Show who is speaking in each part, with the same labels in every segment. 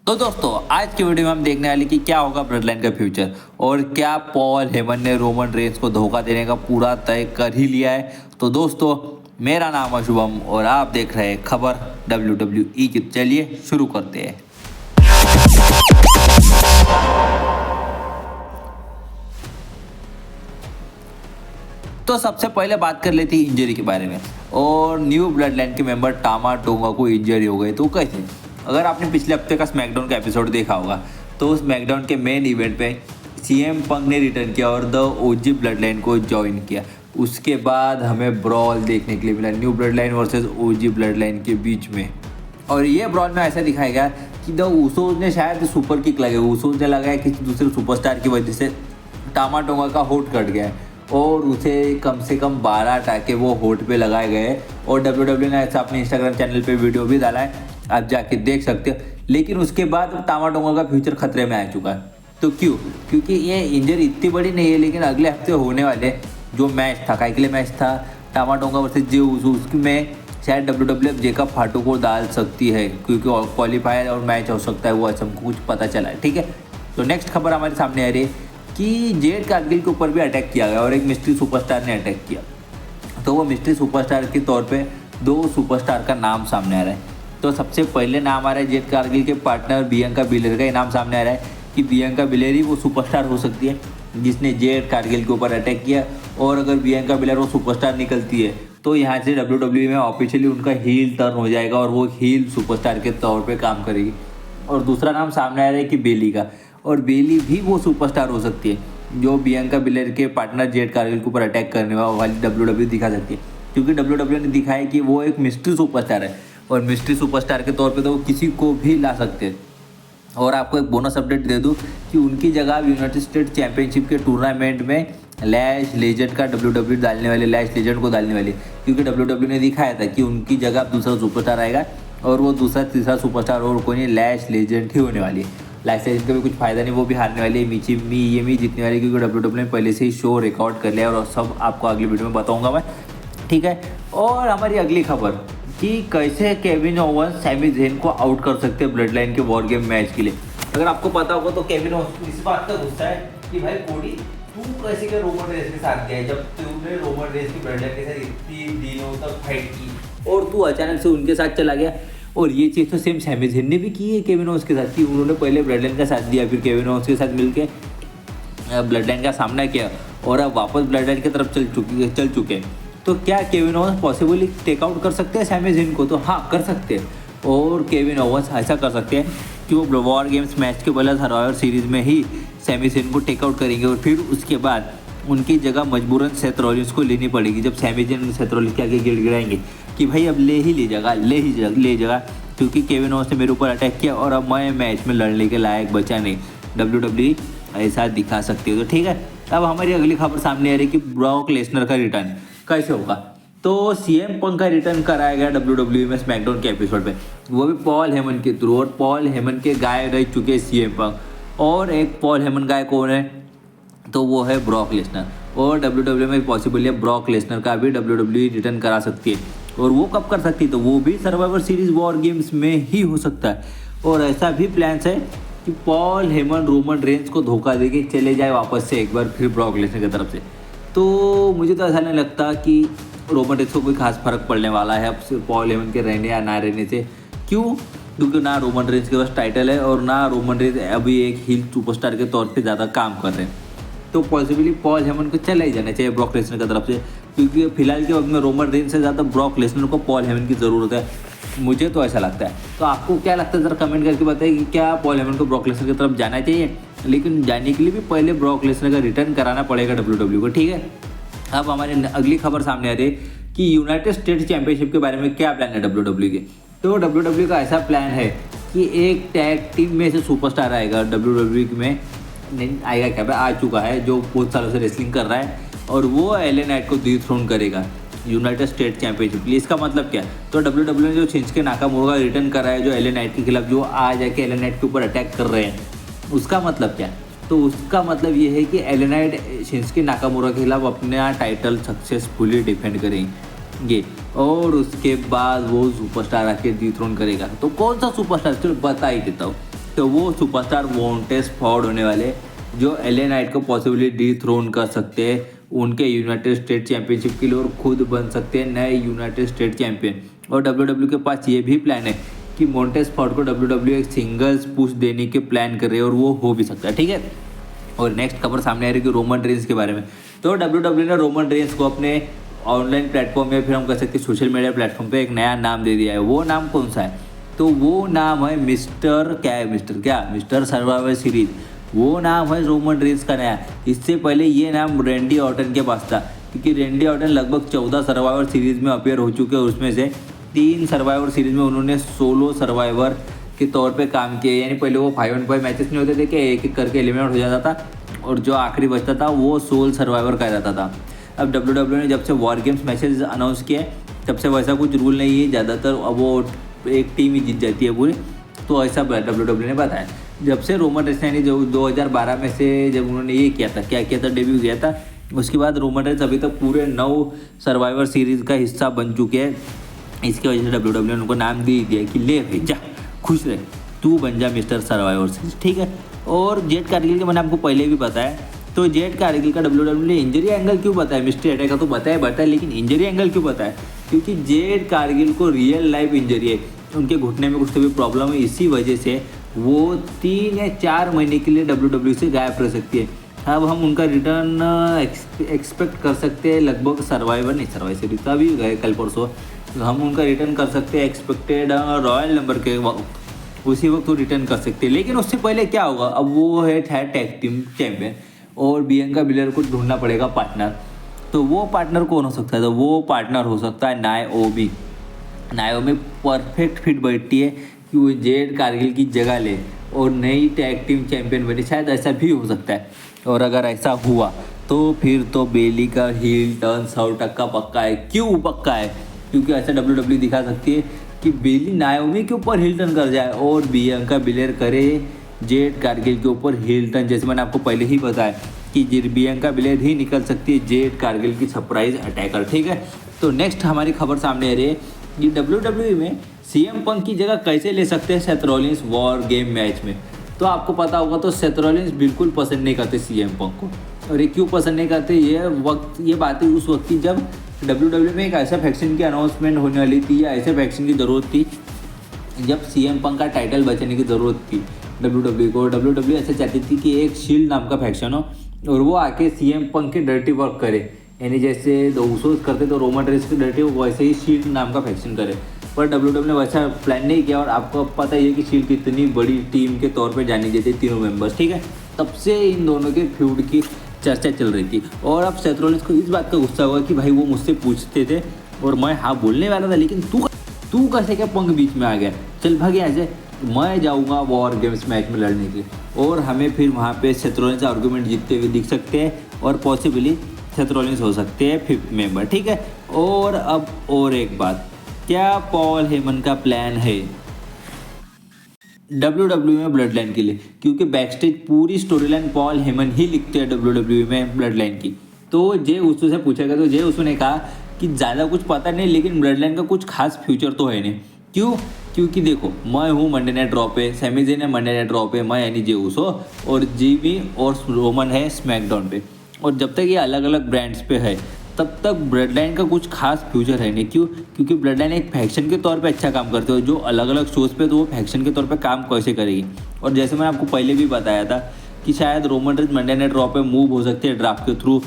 Speaker 1: तो दोस्तों आज की वीडियो में हम देखने वाले कि क्या होगा ब्लड लाइन का फ्यूचर और क्या पॉल हेमन ने रोमन रेंस को धोखा देने का पूरा तय कर ही लिया है। तो दोस्तों मेरा नाम है शुभम और आप देख रहे हैं खबर WWE की। चलिए शुरू करते हैं। तो सबसे पहले बात कर लेते हैं इंजरी के बारे में। और न्यू ब्लड लाइन के मेंबर टामा टोंगा को इंजरी हो गई। तो कैसे? अगर आपने पिछले हफ्ते का स्मैकडाउन का एपिसोड देखा होगा तो स्मैकडाउन के मेन इवेंट पे सीएम पंक ने रिटर्न किया और द ओजी ब्लड लाइन को ज्वाइन किया। उसके बाद हमें ब्रॉल देखने के लिए मिला न्यू ब्लड लाइन वर्सेस ओजी ब्लड लाइन के बीच में। और ये ब्रॉल में ऐसा दिखाया गया कि द ऊसोस ने शायद सुपर किक लगे, ऊसोस ने लगाया किसी दूसरे सुपरस्टार की वजह से टामा टोंगा का होठ कट गया है और उसे कम से कम 12 टाके वो होठ पे लगाए गए। और WWE ने ऐसा अपने इंस्टाग्राम चैनल पे वीडियो भी डाला है, आप जाके देख सकते हो। लेकिन उसके बाद टामा टोंगा का फ्यूचर खतरे में आ चुका है। तो क्यों? क्योंकि ये इंजरी इतनी बड़ी नहीं है, लेकिन अगले हफ्ते होने वाले जो मैच था, काय के लिए मैच था टामा टोंगा वर्सेस जे ऊसो, उसमें शायद WWE जेकब फाटो को डाल सकती है क्योंकि क्वालिफायर और मैच हो सकता है, वो ऐसा हमको कुछ पता चला है। ठीक है, तो नेक्स्ट खबर हमारे सामने आ रही है कि जेड कारगिल के ऊपर भी अटैक किया गया और एक मिस्ट्री सुपरस्टार ने अटैक किया। तो वो मिस्ट्री सुपरस्टार के तौर पे 2 सुपरस्टार का नाम सामने आ रहा है। तो सबसे पहले नाम आ रहा है जेड कारगिल के पार्टनर बियांका बिलेर का। ये नाम सामने आ रहा है कि बियांका बिलेर ही वो सुपरस्टार हो सकती है जिसने जेड कारगिल के ऊपर अटैक किया। और अगर बियांका बिलेर वो सुपरस्टार निकलती है तो यहाँ से WWE में ऑफिशियली उनका हील टर्न हो जाएगा और वो हील सुपरस्टार के तौर पे काम करेगी। और दूसरा नाम सामने आ रहा है कि बेली का, और बेली भी वो सुपरस्टार हो सकती है जो बियांका बिलेर के पार्टनर जेड कारगिल के ऊपर अटैक करने वाली WWE दिखा सकती है। क्योंकि WWE ने दिखाया है कि वो एक मिस्ट्री सुपरस्टार है और मिस्ट्री सुपरस्टार के तौर पे तो वो किसी को भी ला सकते हैं। और आपको एक बोनस अपडेट दे दूं कि उनकी जगह यूनाइटेड स्टेट चैंपियनशिप के टूर्नामेंट में लैश लेजेंड का WWE डालने वाले, लैश लेजेंड को डालने वाली, क्योंकि WWE ने दिखाया था कि उनकी जगह अब दूसरा सुपरस्टार आएगा और वो दूसरा तीसरा सुपरस्टार और कोई नहीं, लैश लेजेंड ही होने वाली है। लैश लेजेंड का भी कुछ फायदा नहीं, वो भी हारने वाली है, मी जीतने वाली, क्योंकि WWE ने पहले से ही शो रिकॉर्ड कर लिया और सब आपको अगली वीडियो में बताऊँगा मैं। ठीक है, और हमारी अगली खबर कि कैसे केविन ओवंस सैमी ज़ेन को आउट कर सकते हैं ब्लड लाइन के वॉर गेम मैच के लिए। अगर आपको पता होगा तो केविन ओवंस इस बात का गुस्सा है कि भाई कोडी तू कैसे के रोमन रेंस के साथ गया जब तूने रोमन रेंस की ब्लड लाइन के साथ इतनी दिनों तक फाइट की और तू अचानक से उनके साथ चला गया। और ये चीज़ तो सेम सैमी ज़ेन ने भी की है केविन ओवंस के साथ कि उन्होंने पहले ब्लड लाइन का साथ दिया, फिर केविन ओवंस के साथ मिलकर ब्लड लाइन का सामना किया और अब वापस ब्लड लाइन की तरफ चल चुके हैं। तो क्या केविन ओवंस पॉसिबली टेकआउट कर सकते हैं सैमी ज़ेन को? तो हाँ, कर सकते हैं। और केविन ओवंस ऐसा कर सकते हैं कि वो वॉर गेम्स मैच के पहले सर्वाइवर सीरीज़ में ही सैमी ज़ेन को टेकआउट करेंगे और फिर उसके बाद उनकी जगह मजबूरन सेथ रॉलिंस को लेनी पड़ेगी। जब सैमी ज़ेन सेथ रॉलिंस के आगे गिड़गिड़ाएंगे कि भाई अब ले जगह क्योंकि केविन ओवंस ने मेरे ऊपर अटैक किया और अब मैं मैच में लड़ने के लायक बचा नहीं। WWE ऐसा दिखा सकती है। तो ठीक है, अब हमारी अगली खबर सामने आ रही है कि ब्रॉक लेसनर का रिटर्न कैसे होगा। तो सीएम पंक का रिटर्न कराया गया WWE में स्मैकडाउन के एपिसोड पे, वो भी पॉल हेमन के थ्रू। और पॉल हेमन के गाय रह चुके सीएम पंक, और एक पॉल हेमन गाय कौन है? तो वो है ब्रॉक लेसनर। और WWE में पॉसिबल है ब्रॉक लेसनर का भी WWE रिटर्न करा सकती है। और वो कब कर सकती है? तो वो भी सर्वाइवर सीरीज वॉर गेम्स में ही हो सकता है। और ऐसा भी प्लान्स है कि पॉल हेमन रोमन रेंस को धोखा देके चले जाए वापस से एक बार फिर ब्रॉक लेसनर की तरफ से। तो मुझे तो ऐसा नहीं लगता कि रोमन रेंस को कोई खास फर्क पड़ने वाला है अब सिर्फ पॉल हेमन के रहने या ना रहने से। क्यों? क्योंकि ना रोमन रेंस के पास टाइटल है और ना रोमन रेंस अभी एक हील सुपरस्टार के तौर पे ज़्यादा काम कर रहे हैं। तो पॉसिबली पॉल हेमन को चला ही जाना चाहिए ब्रॉक लेसनर की तरफ से, क्योंकि फिलहाल के वक्त में रोमन रेंस से ज़्यादा ब्रॉक लेसनर को पॉल हेमन की ज़रूरत है। मुझे तो ऐसा लगता है। तो आपको क्या लगता है ज़रा कमेंट करके बताइए कि क्या पॉल हेमन को ब्रॉक लेसनर की तरफ जाना चाहिए? लेकिन जाने के लिए भी पहले ब्रॉक लेसनर का रिटर्न कराना पड़ेगा WWE को। ठीक है, अब हमारी अगली खबर सामने आ रही है कि यूनाइटेड स्टेट्स चैंपियनशिप के बारे में क्या प्लान है WWE के। तो WWE का ऐसा प्लान है कि एक टैग टीम में से सुपरस्टार आएगा WWE में, नहीं आएगा क्या भाई, आ चुका है, जो बहुत सालों से रेसलिंग कर रहा है और वो एले नाइट को डिथ्रोन करेगा यूनाइटेड स्टेट चैंपियनशिप के लिए। इसका मतलब क्या? तो WWE ने जो शिंसुके नाकामुरा रिटर्न करा है, जो एले नाइट के खिलाफ जो आ जाके एले नाइट के ऊपर अटैक कर रहे हैं, उसका मतलब क्या? तो उसका मतलब ये है कि एले नाइट शिंसुके नाकामुरा के खिलाफ अपना टाइटल सक्सेसफुली डिफेंड करेंगे और उसके बाद वो सुपरस्टार आके डिथ्रोन करेगा। तो कौन सा सुपरस्टार? चलो बता ही देता हूँ। तो वो सुपरस्टार मॉन्टेस फॉर्ड होने वाले जो एलए नाइट को पॉसिबली डिथ्रोन कर सकते हैं उनके यूनाइटेड स्टेट चैंपियनशिप के लिए और खुद बन सकते हैं नए यूनाइटेड स्टेट चैंपियन। और डब्ल्यू के पास ये भी प्लान है कि मॉन्टेस फॉर्ड को डब्ल्यू एक सिंगल्स पुश देने के प्लान कर रहे हैं और वो हो भी सकता है, ठीक है। और नेक्स्ट खबर सामने आ रही है कि रोमन रेंस के बारे में। तो डब्ल्यू ने रोमन रेंस को अपने ऑनलाइन प्लेटफॉर्म या फिर हम कह सकते हैं सोशल मीडिया प्लेटफॉर्म पे एक नया नाम दे दिया है। वो नाम कौन सा है? तो वो नाम है मिस्टर सर्वाइवर सीरीज। वो नाम है रोमन रेंस का नया। इससे पहले ये नाम रेंडी ऑर्टन के पास था, क्योंकि रेंडी ऑर्टन लगभग 14 सर्वाइवर सीरीज़ में अपीयर हो चुके हैं। उसमें से 3 सर्वाइवर सीरीज़ में उन्होंने सोलो सर्वाइवर के तौर पे काम किया। यानी पहले वो 5-on-5 मैचेस नहीं होते थे कि एक एक करके एलिमिनेट हो जाता था और जो आखिरी बचता था वो सोल सर्वाइवर कहा जाता था। अब डब्ल्यू ने जब से वॉर गेम्स मैचेस अनाउंस किए तब से वैसा कुछ रूल नहीं है, ज़्यादातर अब वो एक टीम ही जीत जाती है पूरी। तो ऐसा डब्ल्यू ने बताया। जब से रोमन रेंस ने जो 2012 में से जब उन्होंने ये किया था, क्या किया था, डेब्यू किया था, उसके बाद रोमन रेंस अभी तक पूरे 9 सर्वाइवर सीरीज़ का हिस्सा बन चुके हैं। इसकी वजह से डब्ल्यू ने उनको नाम दे दिया कि ले भाई जा, खुश रहे, तू बन जा मिस्टर सर्वाइवर सीरीज, ठीक है। और जेड कारगिल के मैंने आपको पहले भी बताया। तो जेड कारगिल का डब्ल्यू ने इंजरी एंगल क्यों बताया? मिस्ट्री अटैक का तो बताया, लेकिन इंजरी एंगल क्यों बताया? क्योंकि जेड कारगिल को रियल लाइफ इंजरी है, उनके घुटने में कुछ तो भी प्रॉब्लम है। इसी वजह से वो 3 या 4 महीने के लिए डब्ल्यू से गायब रह सकती है। अब हम उनका रिटर्न एक्सपेक्ट कर सकते हैं लगभग सर्वाइवर सीरीज का भी गए कल परसों, हम उनका रिटर्न कर सकते हैं एक्सपेक्टेड रॉयल नंबर के वक्त, उसी वक्त वो रिटर्न कर सकते हैं। लेकिन उससे पहले क्या होगा? अब वो है टैग टीम चैंपियन और बियंका बेलेर को ढूंढना पड़ेगा पार्टनर। तो वो पार्टनर कौन हो सकता है? तो वो पार्टनर हो सकता है नाओमी परफेक्ट फिट बैठती है कि वो जेड कारगिल की जगह ले और नई टैग टीम चैंपियन बने, शायद ऐसा भी हो सकता है। और अगर ऐसा हुआ तो फिर तो बेली का हील टर्न 100% पक्का है। क्यों पक्का है? क्योंकि ऐसा डब्ल्यू दिखा सकती है कि बेली नाओमी के ऊपर हील टर्न कर जाए और बियंका बेलेर करे जेड कारगिल के ऊपर हील टर्न। जैसे मैंने आपको पहले ही बताया कि बियंका बेलेर ही निकल सकती है जेड कारगिल की सरप्राइज अटैकर, ठीक है। तो नेक्स्ट हमारी खबर सामने आ रही है कि डब्ल्यू में सीएम पंक की जगह कैसे ले सकते हैं Seth Rollins war game match में। तो आपको पता होगा तो सेथ रॉलिंस बिल्कुल पसंद नहीं करते सीएम पंक को। और ये क्यों पसंद नहीं करते? ये बात है उस वक्त की जब डब्ल्यू में एक ऐसा फैक्शन की अनाउंसमेंट होने वाली थी या ऐसे फैक्शन की ज़रूरत थी जब सीएम पंक का टाइटल बचाने की ज़रूरत थी डब्ल्यू को। डब्ल्यू ऐसे चाहती थी कि एक शील्ड नाम का फैक्शन हो और वो आके सीएम पंक के डर्टी वर्क करे, यानी जैसे उसूस करते तो रोमन रेंस के डर्टी वैसे ही शील्ड नाम का फैक्शन करे। पर डब्ल्यू ने वैसा प्लान नहीं किया और आपको पता ही है कि शील्ड कितनी बड़ी टीम के तौर पे जानी जाती है, तीनों मेंबर्स, ठीक है। तब से इन दोनों के फ्यूड की चर्चा चल रही थी और अब सेथ रॉलिंस को इस बात का गुस्सा हुआ कि भाई वो मुझसे पूछते थे और मैं हाँ बोलने वाला था, लेकिन तू कैसे क्या पंक बीच में आ गया, चल भाग यहाँ से, मैं जाऊँगा वॉर गेम्स मैच में लड़ने के लिए। और हमें फिर वहाँ पे सेथ रॉलिंस आर्गूमेंट जीतते हुए दिख सकते हैं और पॉसिबली सेथ रॉलिंस हो सकते हैं 5th मेंबर, ठीक है। और अब और एक बात, क्या पॉल हेमन का प्लान है डब्ल्यू में ब्लड लाइन के लिए? क्योंकि बैकस्टेज पूरी स्टोरी लाइन पॉल हेमन ही लिखते हैं डब्ल्यू में ब्लड लाइन की। तो जे उसू से पूछा गया तो जे उसू ने कहा कि ज़्यादा कुछ पता नहीं, लेकिन ब्लड लाइन का कुछ खास फ्यूचर तो है नहीं। क्यों? क्योंकि देखो मैं हूँ मंडे नाइट रॉ पे, सैमी ज़ेन है मंडे नाइट रॉ पे, मैं यानी जे उसो, और जीमी और रोमन है स्मैकडाउन पे। और जब तक ये अलग अलग ब्रांड्स पे है तब तक ब्लड लाइन का कुछ खास फ्यूचर है नहीं। क्यों? क्योंकि ब्लड लाइन एक फैक्शन के तौर पे अच्छा काम करते हो, जो अलग अलग शोज़ पे तो वो फैक्शन के तौर पे काम कैसे करेगी। और जैसे मैंने आपको पहले भी बताया था कि शायद Roman Reigns Monday night raw पे मूव हो सकते हैं ड्राफ्ट के थ्रू,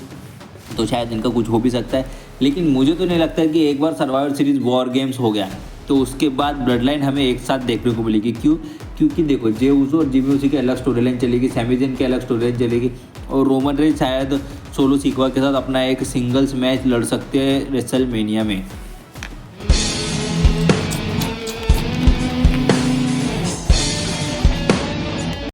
Speaker 1: तो शायद इनका कुछ हो भी सकता है। लेकिन मुझे तो नहीं लगता कि एक बार सर्वाइवर सीरीज वॉर गेम्स हो गया तो उसके बाद ब्लड लाइन हमें एक साथ देखने को मिलेगी। क्यों? क्योंकि देखो जे उसो और जिमी उसी की अलग स्टोरी लाइन चलेगी, सैमी ज़ेन की अलग स्टोरी लाइन चलेगी और रोमन रेंस शायद सोलो सीक्वा के साथ अपना एक सिंगल्स मैच लड़ सकते हैं रेसलमेनिया में।